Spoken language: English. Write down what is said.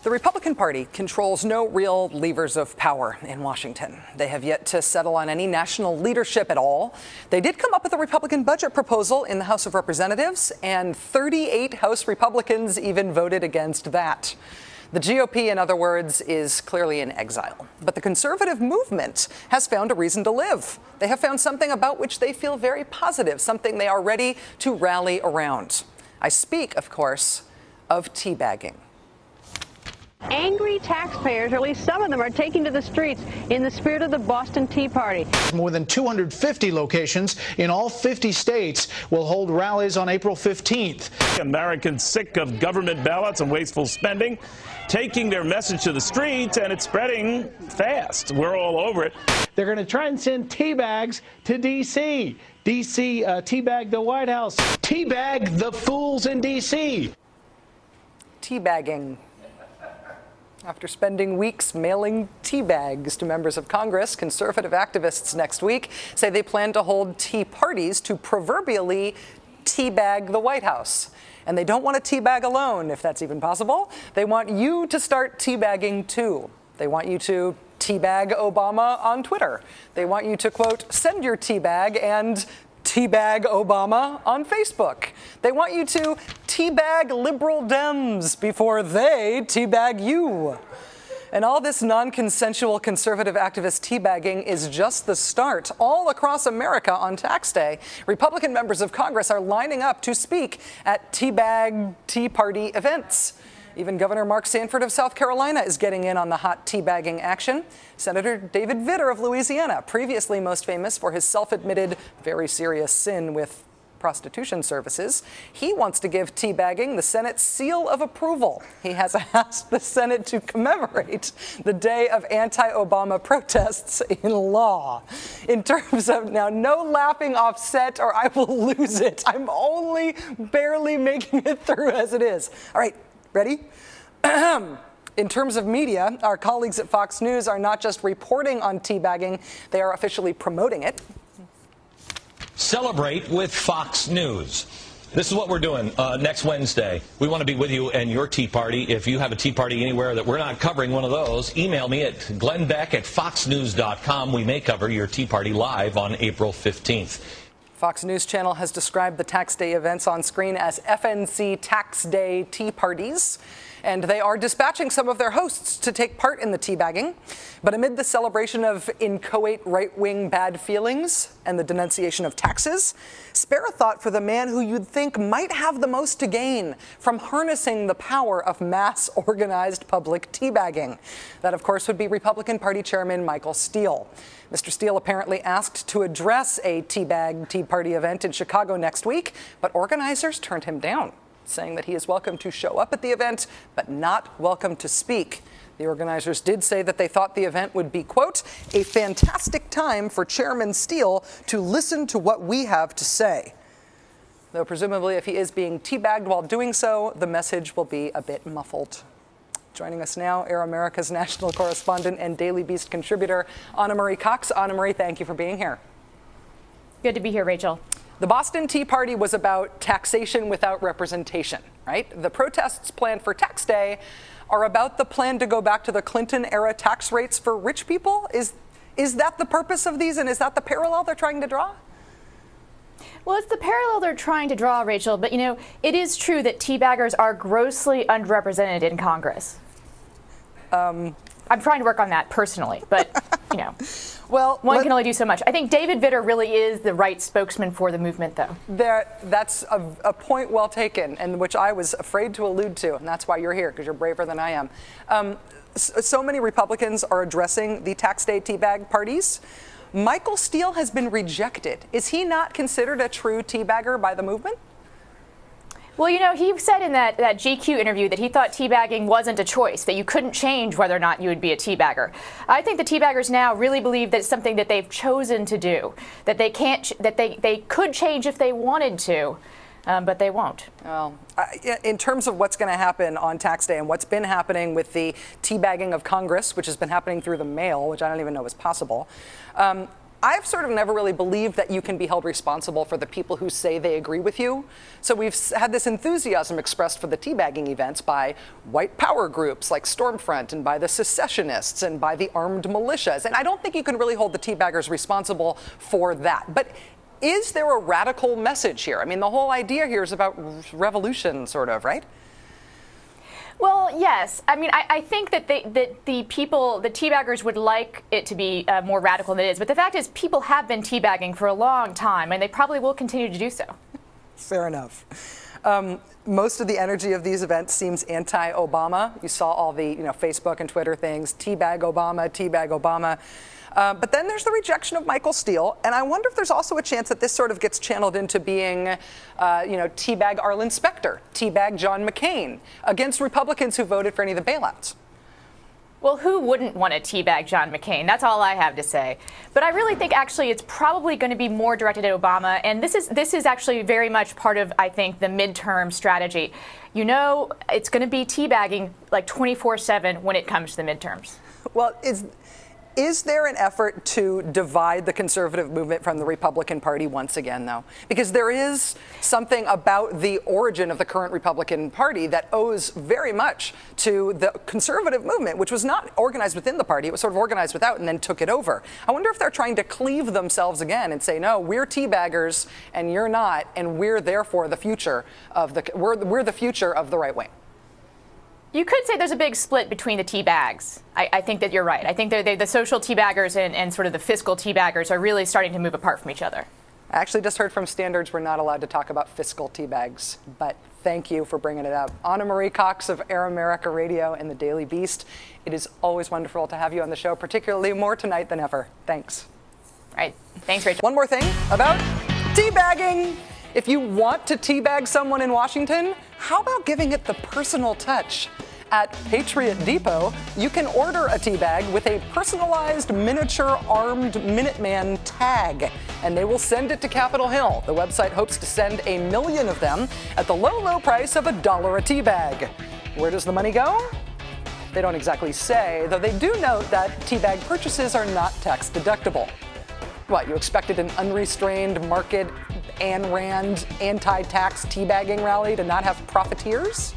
The Republican Party controls no real levers of power in Washington. They have yet to settle on any national leadership at all. They did come up with a Republican budget proposal in the House of Representatives, and 38 House Republicans even voted against that. The GOP, in other words, is clearly in exile. But the conservative movement has found a reason to live. They have found something about which they feel very positive, something they are ready to rally around. I speak, of course, of teabagging. Angry taxpayers, or at least some of them, are taking to the streets in the spirit of the Boston Tea Party. More than 250 locations in all 50 states will hold rallies on April 15th. Americans sick of government bailouts and wasteful spending, taking their message to the streets, and it's spreading fast. We're all over it. They're going to try and send tea bags to D.C. D.C. Teabag the White House. Teabag the fools in D.C. Teabagging. After spending weeks mailing tea bags to members of Congress, conservative activists next week say they plan to hold tea parties to proverbially teabag the White House. And they don't want to teabag alone, if that's even possible. They want you to start teabagging too. They want you to teabag Obama on Twitter. They want you to, quote, send your teabag and teabag Obama on Facebook. They want you to teabag liberal Dems before they teabag you. And all this non-consensual conservative activist teabagging is just the start. All across America on tax day, Republican members of Congress are lining up to speak at teabag Tea Party events. Even Governor Mark Sanford of South Carolina is getting in on the hot teabagging action. Senator David Vitter of Louisiana, previously most famous for his self-admitted very serious sin with prostitution services, he wants to give teabagging the Senate seal of approval. He has asked the Senate to commemorate the day of anti-Obama protests in law. In terms of now, no laughing off set or I will lose it. I'm only barely making it through as it is. All right. Ready? In terms of media, our colleagues at Fox News are not just reporting on teabagging, they are officially promoting it. Celebrate with Fox News. This is what we're doing next Wednesday. We want to be with you and your tea party. If you have a tea party anywhere that we're not covering one of those, email me at glennbeck@foxnews.com. We may cover your tea party live on April 15th. Fox News Channel has described the tax day events on screen as FNC Tax Day Tea Parties, and they are dispatching some of their hosts to take part in the teabagging. But amid the celebration of inchoate right-wing bad feelings and the denunciation of taxes, spare a thought for the man who you'd think might have the most to gain from harnessing the power of mass organized public teabagging. That, of course, would be Republican Party Chairman Michael Steele. Mr. Steele apparently asked to address a teabag Tea Party event in Chicago next week, but organizers turned him down, saying that he is welcome to show up at the event, but not welcome to speak. The organizers did say that they thought the event would be, quote, a fantastic time for Chairman Steele to listen to what we have to say. Though presumably if he is being teabagged while doing so, the message will be a bit muffled. Joining us now, Air America's national correspondent and Daily Beast contributor, Anna Marie Cox. Anna Marie, thank you for being here. Good to be here, Rachel. The Boston Tea Party was about taxation without representation, right? The protests planned for Tax Day are about the plan to go back to the Clinton-era tax rates for rich people. Is that the purpose of these, and is that the parallel they're trying to draw? Well, it's the parallel they're trying to draw, Rachel, but, you know, it is true that teabaggers are grossly underrepresented in Congress. I'm trying to work on that personally, but, you know, well, one can only do so much. I think David Vitter really is the right spokesman for the movement, though. That's a point well taken, and which I was afraid to allude to, and that's why you're here, because you're braver than I am. So many Republicans are addressing the tax day teabag parties. Michael Steele has been rejected. Is he not considered a true teabagger by the movement? Well, you know, he said in that GQ interview that he thought teabagging wasn't a choice, that you couldn't change whether or not you would be a teabagger. I think the teabaggers now really believe that it's something that they've chosen to do, that they can't, that they could change if they wanted to, but they won't. Well, in terms of what's going to happen on tax day and what's been happening with the teabagging of Congress, which has been happening through the mail, which I don't even know is possible, I've sort of never really believed that you can be held responsible for the people who say they agree with you. So we've had this enthusiasm expressed for the teabagging events by white power groups like Stormfront and by the secessionists and by the armed militias. And I don't think you can really hold the teabaggers responsible for that. But is there a radical message here? I mean, the whole idea here is about revolution, sort of, right? Well, yes. I mean, I think that the people, the teabaggers, would like it to be more radical than it is. But the fact is, people have been teabagging for a long time, and they probably will continue to do so. Fair enough. Most of the energy of these events seems anti-Obama. You saw all the Facebook and Twitter things, teabag Obama, teabag Obama. But then there's the rejection of Michael Steele, and I wonder if there's also a chance that this sort of gets channeled into being, teabag Arlen Specter, teabag John McCain, against Republicans who voted for any of the bailouts. Well, who wouldn't want to teabag John McCain? That's all I have to say. But I really think actually it's probably going to be more directed at Obama, and this is actually very much part of, I think, the midterm strategy. It's going to be teabagging like 24/7 when it comes to the midterms. Well, is there an effort to divide the conservative movement from the Republican Party once again, though? Because there is something about the origin of the current Republican Party that owes very much to the conservative movement, which was not organized within the party. It was sort of organized without and then took it over. I wonder if they're trying to cleave themselves again and say, no, we're teabaggers and you're not, and we're therefore the future of we're the future of the right wing. You could say there's a big split between the teabags. I think that you're right. I think the social teabaggers and sort of the fiscal teabaggers are really starting to move apart from each other. I actually just heard from Standards we're not allowed to talk about fiscal teabags, but thank you for bringing it up. Anna Marie Cox of Air America Radio and the Daily Beast. It is always wonderful to have you on the show, particularly more tonight than ever. Thanks. All right. Thanks, Rachel. One more thing about teabagging. If you want to teabag someone in Washington, how about giving it the personal touch? At Patriot Depot, you can order a teabag with a personalized miniature armed Minuteman tag, and they will send it to Capitol Hill. The website hopes to send 1 million of them at the low, low price of $1 a teabag. Where does the money go? They don't exactly say, though they do note that teabag purchases are not tax deductible. What, you expected an unrestrained market Ayn Rand anti-tax teabagging rally to not have profiteers?